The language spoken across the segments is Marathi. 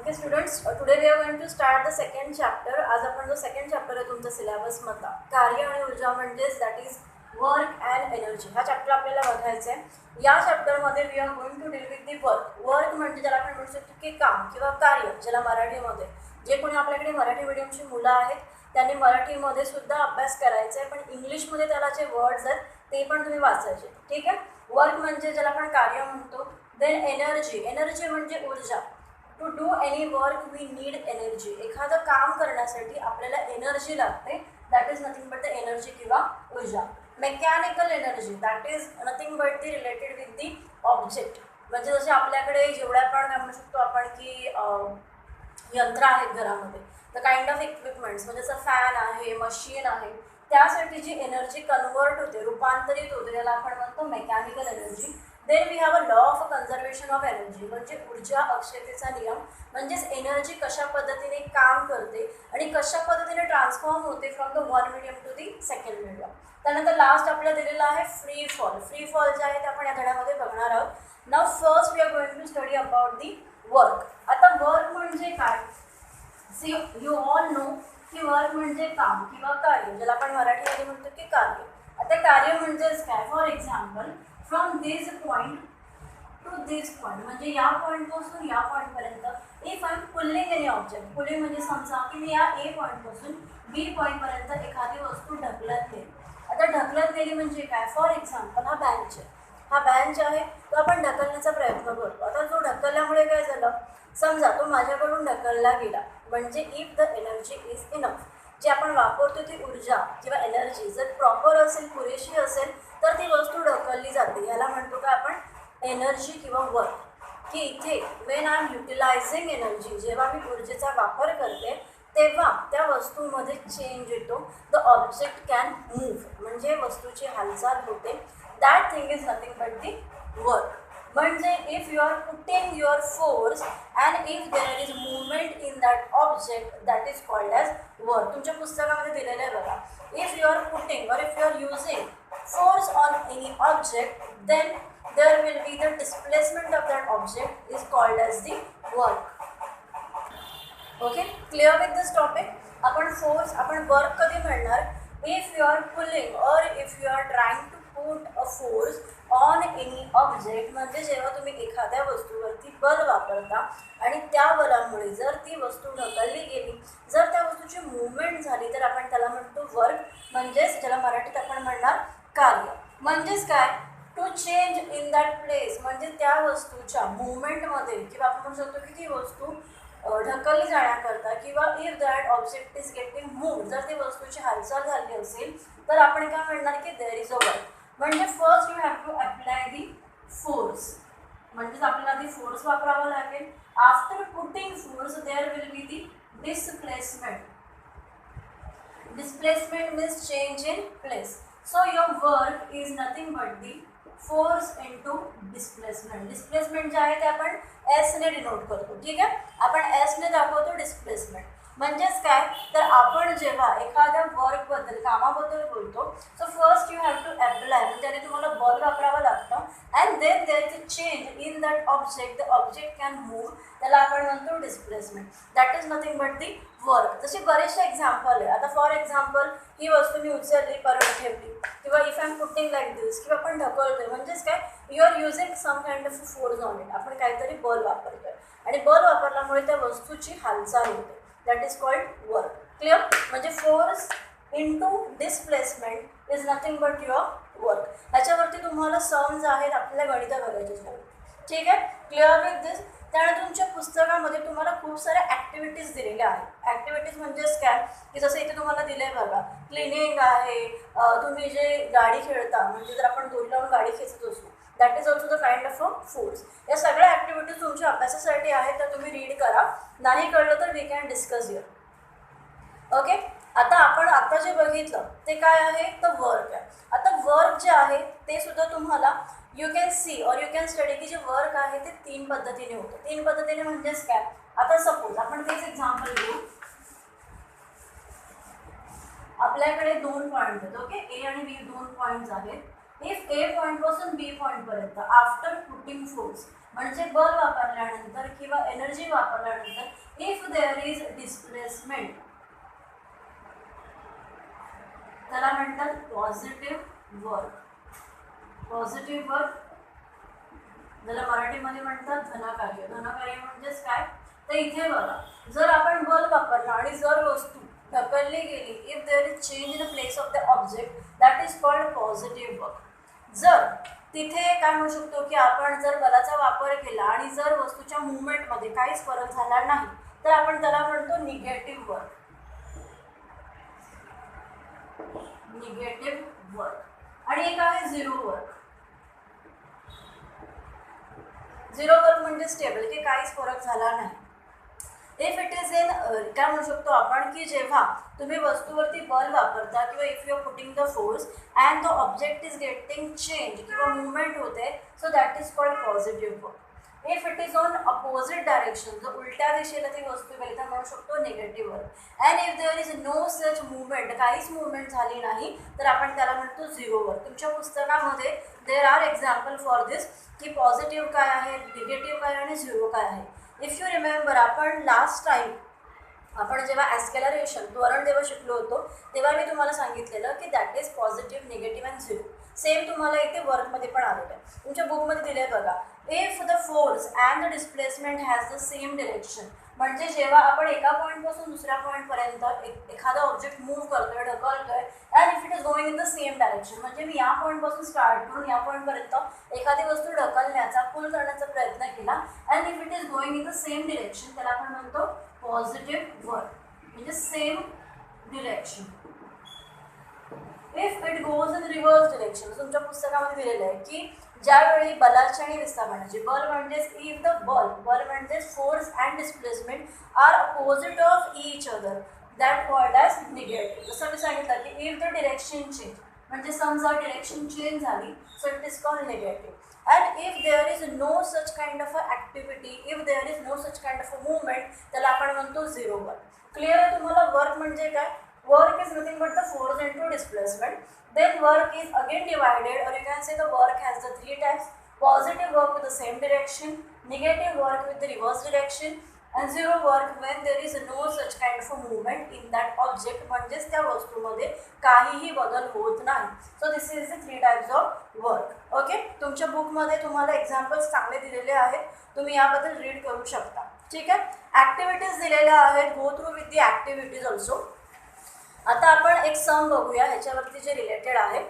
Okay students, today we are going to start the second chapter. आज आपण जो सेकंड चॅप्टर आहे तुमचा सिलेबस मधला कार्य आणि ऊर्जा म्हणजेच that is work and energy हा चॅप्टर आपल्याला बघायचा आहे। या चॅप्टरमध्ये we are going to deal with the work म्हणजे ज्याला आपण म्हणू शकतो की काम किंवा कार्य, ज्याला मराठीमध्ये जे कोणी आपल्याकडे मराठी मीडियमची मुलं आहेत त्यांनी मराठीमध्ये सुद्धा अभ्यास करायचा आहे, पण इंग्लिशमध्ये त्याला जे वर्ड्स आहेत ते पण तुम्ही वाचायचे। ठीक आहे, वर्क म्हणजे ज्याला आपण कार्य म्हणतो। देन एनर्जी म्हणजे ऊर्जा। To do any work we need energy. एखादं काम करण्यासाठी आपल्याला एनर्जी लागते, that is nothing but the energy किंवा ऊर्जा। Mechanical energy that is nothing but the related with the object, म्हणजे जसे आपल्याकडे जेवढ्या पण म्हणू शकतो आपण की यंत्र आहेत घरामध्ये, द काइंड ऑफ इक्विपमेंट्स म्हणजे जसं फॅन आहे, मशीन आहे, त्यासाठी जी एनर्जी कन्वर्ट होते, रूपांतरित होते, त्याला आपण म्हणतो mechanical energy. Then we have a law of conservation of energy म्हणजे ऊर्जा अक्षयतेचा नियम, म्हणजेच एनर्जी कशा पद्धतीने काम करते आणि कशा पद्धतीने ट्रान्सफॉर्म होते from the one medium to the second medium. त्यानंतर लास्ट आपल्याला दिलेला आहे फ्री फॉल जे आहे ते आपण या धड्यामध्ये बघणार आहोत। Now first we are going to study about the work. आता वर्क म्हणजे काय, सी यू ऑल नो की वर्क म्हणजे काम किंवा कार्य, ज्याला आपण मराठीमध्ये म्हणतो की कार्य। आता कार्य म्हणजेच काय, for example from this point two this point म्हणजे या पॉईंटपासून या पॉईंटपर्यंत if I M pulling any object, pulling म्हणजे समजा की मी या ए पॉईंटपासून बी पॉईंटपर्यंत एखादी वस्तू ढकलत गेली। आता ढकलत गेली म्हणजे काय, फॉर एक्झाम्पल हा बेंच आहे, हा बेंच आहे तो आपण ढकलण्याचा प्रयत्न करतो। आता जो ढकलल्यामुळे काय झालं, समजा तो माझ्याकडून ढकलला गेला, म्हणजे if the energy is enough, जी आपण वापरतो ती ऊर्जा किंवा एनर्जी जर प्रॉपर असेल, पुरेशी असेल तर ती वस्तू ढकलली जाते। याला म्हणतो का आपण एनर्जी किंवा वर्क। की इथे when I am utilising energy, जेव्हा मी ऊर्जेचा वापर करते तेव्हा त्या वस्तूमध्ये चेंज येतो, द ऑब्जेक्ट कॅन मूव्ह म्हणजे वस्तूची हालचाल होते, that thing is nothing but the work. म्हणजे if you are putting your force and if there is movement in that object that is called as work. तुमच्या पुस्तकामध्ये दिलेलं आहे बघा, if you are putting or if you are using force on any object then there will be the displacement of that object is called as the work. Okay, clear with this topic? आपण force, आपण work कधी म्हणणार, if you are pulling or if you are trying to put a force on any object म्हणजे जेव्हा तुम्ही एखाद्या वस्तूवरती बल वापरता आणि त्या बलामुळे जर ती वस्तू ढकलली गेली, जर त्या वस्तूची मूवमेंट झाली तर आपण त्याला म्हणतो वर्क, म्हणजेच ज्याला मराठीत आपण म्हणणार कार्य। म्हणजेच काय, to change in that place म्हणजे त्या वस्तूच्या मुवमेंटमध्ये किंवा आपण म्हणू शकतो की ती वस्तू ढकलली जाण्याकरता किंवा if that object is getting move, जर ती वस्तूची हालचाल झाली असेल तर आपण काय म्हणणार की देअर इज अ वर्क। म्हणजे first you have to apply the force, म्हणजेच आपल्याला ती फोर्स वापरावा लागेल। After putting force there will be the displacement. Displacement means change in place. So your work is nothing but the force into displacement. Displacement जे आहे ते आपण एस ने डिनोट करतो। ठीक आहे, आपण एस ने दाखवतो डिस्प्लेसमेंट। म्हणजेच काय, तर आपण जेव्हा एखाद्या वर्कबद्दल, कामाबद्दल बोलतो, so first you have to apply म्हणजे त्याने तुम्हाला बल वापरावं लागतं and then there is a change in that object, the object can move, त्याला आपण म्हणतो displacement, that is nothing but the work. तसे बरेचसे एक्झाम्पल आहे। आता फॉर एक्झाम्पल ही वस्तू मी उचलली, परत ठेवली, किंवा if I am putting like this, किंवा आपण ढकलतोय, म्हणजेच काय, you are using some kind of force on it, आपण काहीतरी बल वापरतोय आणि बल वापरल्यामुळे त्या वस्तूची हालचाल होते, that is called work. Clear, म्हणजे force into displacement is nothing but your work. ह्याच्यावरती तुम्हाला सम्स आहेत, आपल्याला गणित करायचे आहेत। ठीक आहे, क्लिअर विथ दिस। त्यानंतर तुमच्या पुस्तकामध्ये तुम्हाला खूप साऱ्या ॲक्टिव्हिटीज दिलेल्या आहेत। ॲक्टिव्हिटीज म्हणजेच काय, की जसं इथे तुम्हाला दिलं आहे बघा, क्लिनिंग आहे, तुम्ही जे गाडी खेळता म्हणजे जर आपण दोरी लावून गाडी खेचत असू, that is also the kind of a force. या सगळ्या ॲक्टिव्हिटीज तुमच्या अभ्यासासाठी आहेत, तर तुम्ही रीड करा, नाही कळलं तर we can discuss here. Okay, आता आपण आता जे बघितलं ते काय आहे, तर वर्क आहे। आता वर्क जे आहे ते सुद्धा तुम्हाला यू कॅन सी और यू कॅन स्टडी की जे वर्क आहे ते तीन पद्धतीने होतं। तीन पद्धतीने म्हणजेच काय, आता सपोज आपण तेच एक्झाम्पल घेऊ, आपल्याकडे दोन पॉईंट आहेत, ओके, ए आणि बी दोन पॉईंट्स आहेत। इफ ए पॉईंटपासून बी पॉईंटपर्यंत आफ्टर पुटिंग फोर्स म्हणजे बल वापरल्यानंतर किंवा एनर्जी वापरल्यानंतर इफ देअर इज डिस्प्लेसमेंट त्याला म्हणतात पॉझिटिव्ह वर्क. पॉझिटिव्ह वर्क ज्याला मराठीमध्ये म्हणतात धनकार्य. धनकार्य म्हणजेच काय, तर इथे बघा, जर आपण बल वापरला आणि जर वस्तू ढकलली गेली, if there is change in the place of the object that is called positive work. जर तिथे काय म्हणू शकतो की आपण जर बलाचा वापर केला आणि जर वस्तूच्या मुवमेंटमध्ये काहीच फरक झाला नाही तर आपण त्याला म्हणतो निगेटिव्ह वर्क. Negative work. आणि एक आहे झिरो वर्क. झिरो वर्क म्हणजे स्टेबल, की काहीच फरक झाला नाही. इफ इट इज इन काय म्हणू शकतो आपण की जेव्हा तुम्ही वस्तूवरती बल वापरता किंवा if you are putting the force and the object is getting change किंवा मुवमेंट होते, so that is called positive work. If it is on opposite direction, जर उलट्या दिशेला ती वस्तू गेली तर म्हणू शकतो negative work. And if there is no such movement, काहीच मुवमेंट झाली नाही तर आपण त्याला म्हणतो झिरो वर्क. तुमच्या पुस्तकामध्ये देर आर एक्झाम्पल फॉर दिस की पॉझिटिव्ह काय आहे, निगेटिव्ह काय आणि झिरो काय आहे. इफ यू रिमेंबर, आपण लास्ट टाईम आपण जेव्हा ॲस्केलरेशन त्वरण जेव्हा शिकलो होतो तेव्हा मी तुम्हाला सांगितलेलं की that is positive, negative and zero. Same तुम्हाला इथे वर्कमध्ये पण आलेलं आहे. तुमच्या बुकमध्ये दिलं आहे बघा, if the force and the displacement has the same direction. म्हणजे जेव्हा आपण एका पॉईंटपासून दुसऱ्या पॉईंटपर्यंत एखादा ऑब्जेक्ट मूव्ह करतोय, ढकलतोय, and if it is going in the same direction, म्हणजे मी या पॉईंटपासून स्टार्ट करून या पॉईंटपर्यंत एखादी वस्तू ढकलण्याचा, पुल करण्याचा प्रयत्न केला, and if it is going in the same direction, त्याला आपण म्हणतो पॉझिटिव्ह वर्क, म्हणजे same direction. If it goes in reverse direction, तुमच्या पुस्तकामध्ये दिलेलं आहे की ज्यावेळी बलाची आणि विस्थापनाची, बल म्हणजेच इफ द बल म्हणजेच force and displacement are opposite of each other that called as negative. जसं मी सांगितलं की इफ द डिरेक्शन चेंज, म्हणजे समजा डिरेक्शन चेंज झाली, so it is called negative. And if there is no such kind of a activity, if there is no such kind of a movement, त्याला आपण म्हणतो झिरो वर्क. क्लिअर आहे तुम्हाला वर्क म्हणजे काय? Work is nothing but the force into displacement. Then work is again divided, or you can say the work has the three types: positive work with the same direction, negative work with the reverse direction, and zero work when there is no such kind of a movement in that object. म्हणजेच त्या वस्तूमध्ये काहीही बदल होत नाही. So this is the three types of work. Okay, तुमच्या बुकमध्ये तुम्हाला एक्झाम्पल्स चांगले दिलेले आहेत, तुम्ही याबद्दल रीड करू शकता. ठीक आहे. ॲक्टिव्हिटीज दिलेल्या आहेत, go through with the activities also. आता आपण एक सम बघूया ह्याच्यावरती जे रिलेटेड आहे,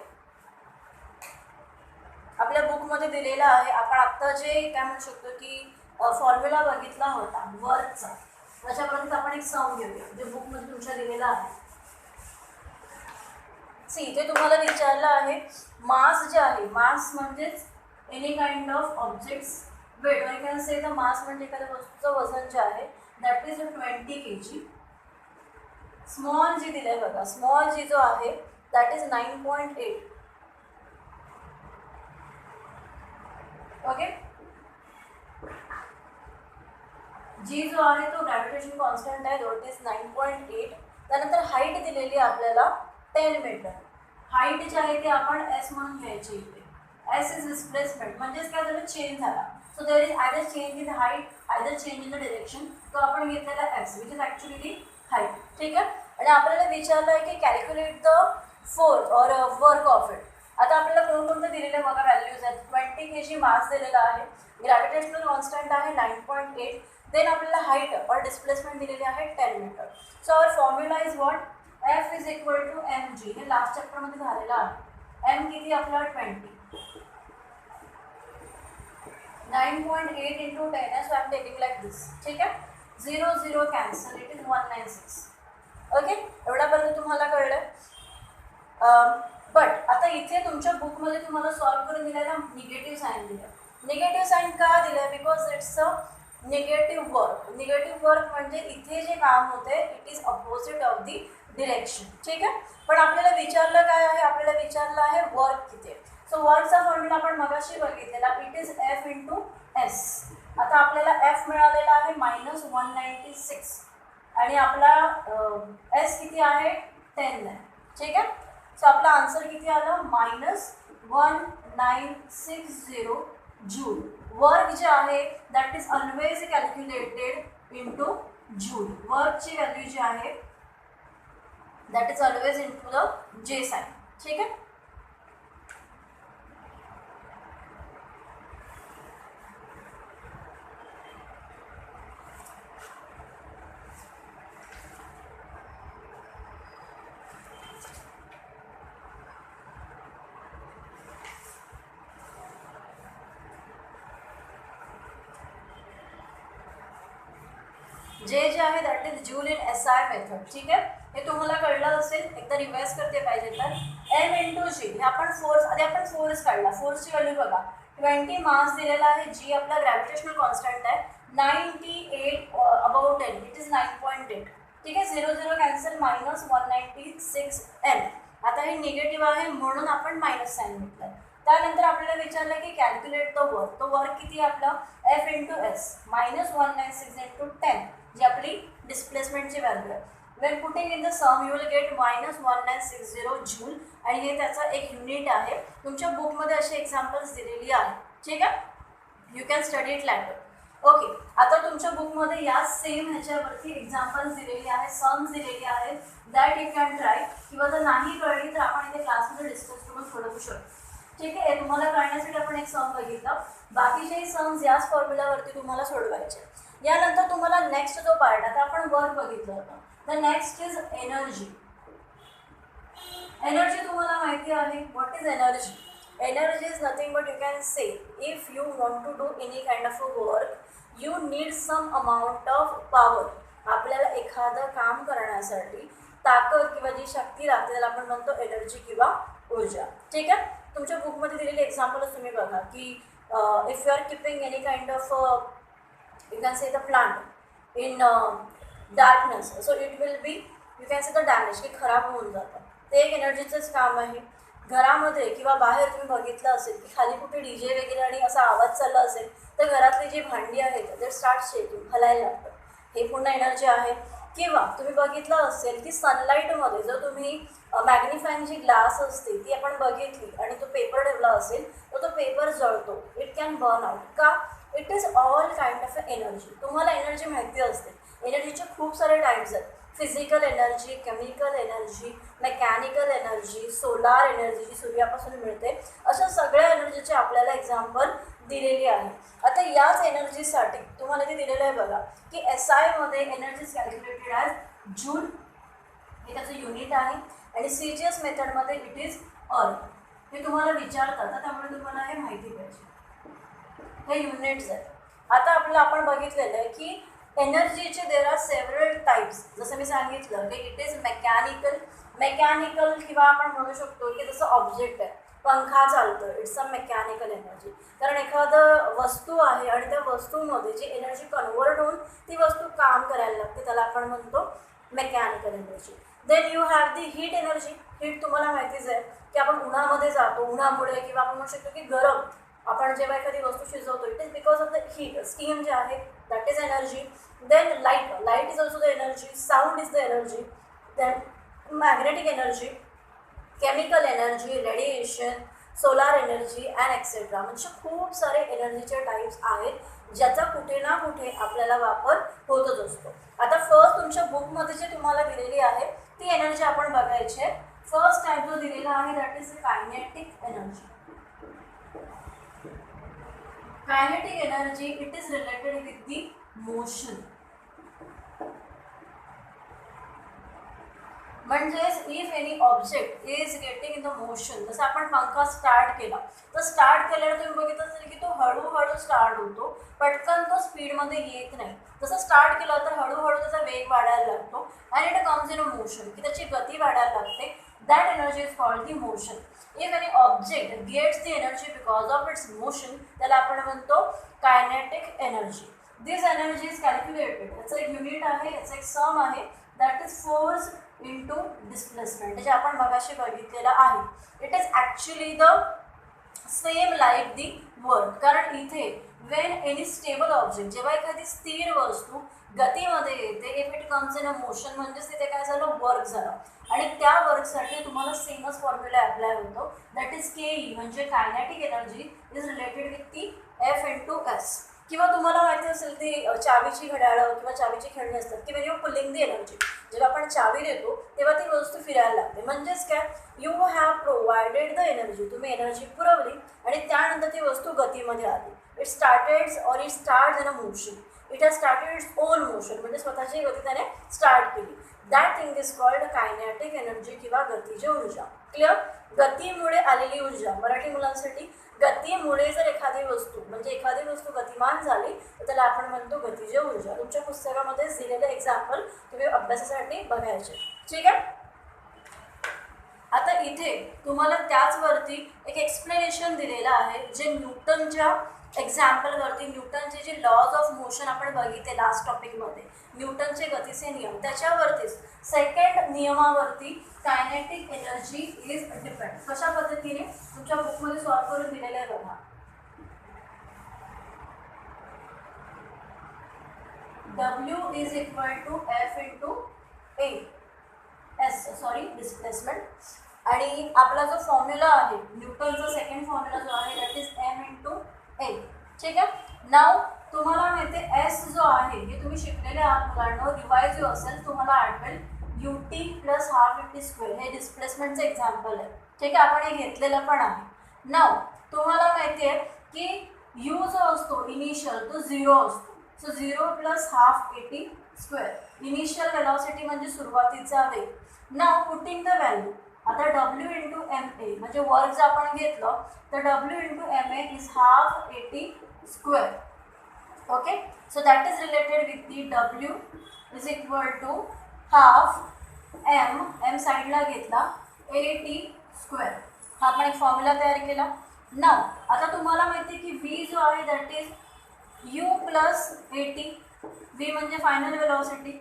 आपल्या बुकमध्ये दिलेला आहे. आपण आत्ता जे काय म्हणू शकतो की फॉर्म्युला बघितला होता वर्कचा, त्याच्यावरतीच आपण एक सम घेऊया जे बुकमध्ये तुमच्या दिलेला आहे. सी, इथे तुम्हाला विचारलं आहे मास जे आहे, मास म्हणजेच any kind of objects weight, you can say the mass म्हणजे एखाद्या वस्तूचं वजन जे आहे that is 20 kg. Small g दिलं आहे बघा, स्मॉल जी जो आहे दॅट इज 9.8. ओके, जी जो आहे तो ग्रॅव्हिटेशन कॉन्स्टंट आहे, दॅट इज 9.8. त्यानंतर हाईट दिलेली आहे आपल्याला 10 मीटर. हाईट जी आहे ती आपण एस म्हणून घ्यायची इथे. एस इज डिस्प्लेसमेंट, म्हणजेच काय झालं, चेंज झाला. So there is either change in height, either change in the direction. तो आपण घेतलेला s which is actually the height. ठीक आहे. आणि आपल्याला विचारलं आहे की कॅल्क्युलेट द फोर्स और वर्क ऑफ इट. आता आपल्याला कोणकोणते दिलेले बघा व्हॅल्यूज आहेत. 20 kg मास दिलेला आहे, ग्रॅव्हिटेशनल कॉन्स्टंट आहे 9.8, देन आपल्याला हाईट और डिस्प्लेसमेंट दिलेली आहे 10 metre. So our formula is what, F is equal to m g. हे लास्ट चॅप्टरमध्ये झालेलं आहे. एम किती आपल्याला 20, 9.8 into 10 आहे, so I am taking like this. ठीक आहे. 0 0 कॅन्सल, इट इज 196. ओके, एवढ्यापर्यंत तुम्हाला कळलं. बट आता इथे तुमच्या बुकमध्ये तुम्हाला सॉल्व करून दिलेला निगेटिव्ह साईन दिलं. निगेटिव्ह साईन का दिलं? Because it's a negative work. Negative work म्हणजे इथे जे काम होते it is opposite of the direction. ठीक आहे. पण आपल्याला विचारलं काय आहे, आपल्याला विचारलं आहे वर्क किती आहे. सो वर्कचा फॉर्म्युला आपण मगाशी बघितलेला, it is F into S. आता आपल्याला एफ मिळालेला आहे -196 आणि आपला एस किती आहे 10 आहे. ठीक आहे. सो आपला आन्सर किती आला -1960 जूल. वर्क जे आहे that is always calculated into joule. वर्कची व्हॅल्यू जी आहे that is always into the J sign. ठीक आहे. जे आहे that is joule in SI method. ठीक आहे. हे तुम्हाला कळलं असेल. एकदा रिवाइज करते पाहिजे तर M इंटू जी हे आपण फोर्स आधी आपण फोर्स काढला. फोर्सची व्हॅल्यू बघा 20 मास दिलेला आहे. जी आपला ग्रॅव्हिटेशनल कॉन्स्टंट आहे 98 अबाउट 10 इट इज 9.8. ठीक आहे. 0 0 कॅन्सल -196 N. आता हे निगेटिव्ह आहे म्हणून आपण मायनस साईन घेतलं. त्यानंतर आपल्याला विचारलं की कॅल्क्युलेट द वर्क. तो वर्क किती आहे आपला F इंटू एस -196 इंटू 10 जी आपली डिस्प्लेसमेंटची व्हॅल्यू आहे. When putting in the sum you will get -1960 joule आणि हे त्याचा एक युनिट आहे. तुमच्या बुकमध्ये असे एक्झाम्पल्स दिलेली आहे. ठीक आहे. You can study it later. Okay. आता तुमच्या बुकमध्ये या सेम ह्याच्यावरती एक्झाम्पल्स दिलेली आहे, सम्स दिलेली आहेत दॅट यू कॅन ट्राय. किंवा जर नाही कळली तर आपण इथे क्लासमध्ये डिस्कस करून सोडवू शकतो. ठीक आहे. तुम्हाला कळण्यासाठी आपण एक सम बघितला. बाकीचेही सम्स याच फॉर्म्युलावरती तुम्हाला सोडवायचे. यानंतर तुम्हाला नेक्स्ट जो पार्ट आता आपण वर्क बघितलं होतं. The next is energy. Energy तुम्हाला माहिती आहे. What is energy? Energy is nothing but you can say if you want to do any kind of a work you need some amount of power. आपल्याला एखादं काम करण्यासाठी ताकद किंवा जी शक्ती लागते त्याला आपण म्हणतो एनर्जी किंवा ऊर्जा. ठीक आहे. तुमच्या बुकमध्ये दिलेले एक्झाम्पलच तुम्ही बघा की if you are keeping any kind of you can say the plant in darkness so it will be you can say the damage की खराब होऊन जातं. ते एक एनर्जीचंच काम आहे. घरामध्ये किंवा बाहेर तुम्ही बघितलं असेल की खाली कुठे DJ वगैरे आणि असा आवाज चालला असेल तर घरातली जी भांडी आहेत ते स्टार्ट शेकिंग हलायला लागतं. हे पुन्हा एनर्जी आहे. किंवा तुम्ही बघितलं असेल की सनलाईटमध्ये जर तुम्ही मॅग्निफाईंग जी ग्लास असते ती आपण बघितली आणि तो पेपर ठेवला असेल तर तो पेपर जळतो. It can burn out. का? It is all kind of energy. तुम्हाला एनर्जी माहिती असते. एनर्जीचे खूप सारे टाईप्स आहेत. Physical energy, chemical energy, mechanical energy, solar energy जी सूर्यापासून मिळते. अशा सगळ्या एनर्जीचे आपल्याला एक्झाम्पल दिलेली आहे. आता याच एनर्जीसाठी तुम्हाला ते दिलेलं आहे बघा की SI मध्ये एनर्जी कॅल्क्युलेटेड ॲज जूल हे त्याचं युनिट आहे आणि CGS मेथडमध्ये इट इज अर्थ. हे तुम्हाला विचारतात तर त्यामुळे तुम्हाला हे माहिती पाहिजे. हे युनिट्स आहेत. आता आपण बघितलेलं आहे की एनर्जीचे देर आर सेव्हरल टाईप्स. जसं मी सांगितलं की इट इज मेकॅनिकल किंवा आपण म्हणू शकतो की जसं ऑब्जेक्ट आहे पंखा चालतं इट्स अ मेकॅनिकल एनर्जी. कारण एखादं वस्तू आहे आणि त्या वस्तूमध्ये जी एनर्जी कन्वर्ट होऊन ती वस्तू काम करायला लागते त्याला आपण म्हणतो mechanical energy. Then you have the heat energy. Heat तुम्हाला माहितीच आहे की आपण उन्हामध्ये जातो उन्हामुळे किंवा आपण म्हणू शकतो की गरम आपण जेव्हा एखादी वस्तू शिजवतो it is because of the heat. Steam जे आहे that is energy. Then light is also the energy. Sound is the energy. Then magnetic energy, chemical energy, radiation, solar energy and etcetera. म्हणजे खूप सारे एनर्जीचे टाईप्स आहेत ज्याचा कुठे ना कुठे आपल्याला वापर होतच असतो. आता फर्स्ट तुमच्या बुकमध्ये जे तुम्हाला दिलेली आहे ती एनर्जी आपण बघायची आहे. फर्स्ट टाईप जो दिलेला आहे that is kinetic energy. Kinetic energy, it is related with the motion. म्हणजेच if any object is getting in the motion. जसं आपण पंखा स्टार्ट केला तर स्टार्ट केल्यावर तुम्ही बघितलं असेल की तो हळूहळू स्टार्ट होतो. पटकन तो स्पीडमध्ये येत नाही. जसं स्टार्ट केला तर हळूहळू त्याचा वेग वाढायला लागतो आणि it comes in a motion की त्याची गती वाढायला लागते. That energy is called the motion. If any object gets the energy because of its motion त्याला आपण म्हणतो kinetic energy. This energy is calculated. याचं एक युनिट आहे, याचं एक सम आहे that is force into displacement जे आपण मगाशी बघितलेलं आहे. It is actually the same like the work. कारण इथे वेन एनी स्टेबल ऑब्जेक्ट जेव्हा एखादी स्थिर वस्तू गतीमध्ये येते if it comes in a motion, म्हणजेच तिथे काय झालं, वर्क झालं. आणि त्या वर्कसाठी तुम्हाला सेमच फॉर्म्युला अप्लाय होतो, दॅट इज के म्हणजे kinetic energy is related with ती एफ इंटू एस. किंवा तुम्हाला माहिती असेल ती चावीची घड्याळं किंवा चावीची खेळणी असतात की Wien you pulling the energy, जेव्हा आपण चावी देतो तेव्हा ती वस्तू फिरायला लागते. म्हणजेच काय, you have provided the energy, तुम्ही एनर्जी पुरवली आणि त्यानंतर ती वस्तू गतीमध्ये आली. इट स्टार्टेड और it start in a motion, it has started its own motion, म्हणजे स्वतःची गती त्याने स्टार्ट केली. That thing is called kinetic energy किंवा गतिज ऊर्जा. क्लिअर. गतीमुळे आलेली ऊर्जा, मराठी मुलांसाठी, गतीमुळे जर एखादी वस्तू म्हणजे एखादी वस्तू गतिमान झाली तर त्याला आपण म्हणतो गतिज ऊर्जा. तुमच्या पुस्तकामध्ये दिलेले एक्झाम्पल तुम्ही अभ्यासासाठी बघायचे. ठीक आहे. आता इथे तुम्हाला त्याचवरती एक एक्सप्लेनेशन दिलेलं आहे, जे न्यूटनच्या एक्झाम्पलवरती, न्यूटनचे जे लॉज ऑफ मोशन आपण बघितले लास्ट टॉपिकमध्ये, न्यूटनचे गतीचे नियम, त्याच्यावरतीच सेकंड नियमावरती कायनेटिक एनर्जी इज डिपेंड. कशा पद्धतीने तुमच्या बुकमध्ये सॉल्व करून दिलेलं आहे बघा. W is equal to F into A S, sorry displacement. आणि आपला जो फॉर्म्युला आहे न्यूटनचा सेकंड फॉर्म्युला जो आहे दॅट इज एम इंटू ए. ठीक आहे. नाव तुम्हाला माहिती आहे एस जो आहे हे तुम्ही शिकलेले आहात मुलांना, रिवाइज जो असेल तुम्हाला आठवेल UT plus half UT square, हे डिस्प्लेसमेंटचं एक्झाम्पल आहे. ठीक आहे, आपण हे घेतलेलं पण आहे. नाव तुम्हाला माहिती आहे की यू जो असतो इनिशियल तो 0 असतो, so 0 plus half AT square. Initial velocity म्हणजे सुरुवातीचा वेग. नाव पुटिंग द व्हॅल्यू, आता W इंटू एम ए म्हणजे वर्क जर आपण घेतलं तर W into M A is half AT square. Okay, so that is related with the W is equal to half M साईडला घेतला AT स्क्वेअर. हा आपण एक फॉर्म्युला तयार केला. नाव आता तुम्हाला माहिती आहे की V जो आहे that is U plus AT. V म्हणजे फायनल वेलॉसिटी,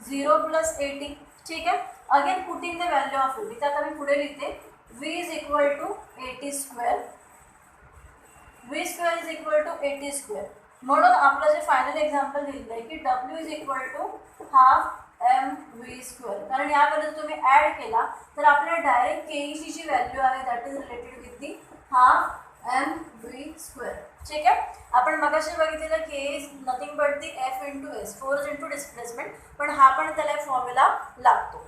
0 प्लस AT. ठीक आहे. Again putting the value of UT, तर आता मी पुढे लिहिते V is equal to AT square. V square is equal to AT square. म्हणून आपलं जे फायनल एक्झाम्पल दिलेलं आहे की W is equal to half MV square. कारण यामध्ये तुम्ही ॲड केला तर आपल्याला डायरेक्ट केईची जी व्हॅल्यू आहे that is related with the half MV square. ठीक आहे. आपण मगाशी बघितलेलं K is nothing but the F into S, force into displacement, पण हा पण त्याला फॉर्म्युला लागतो.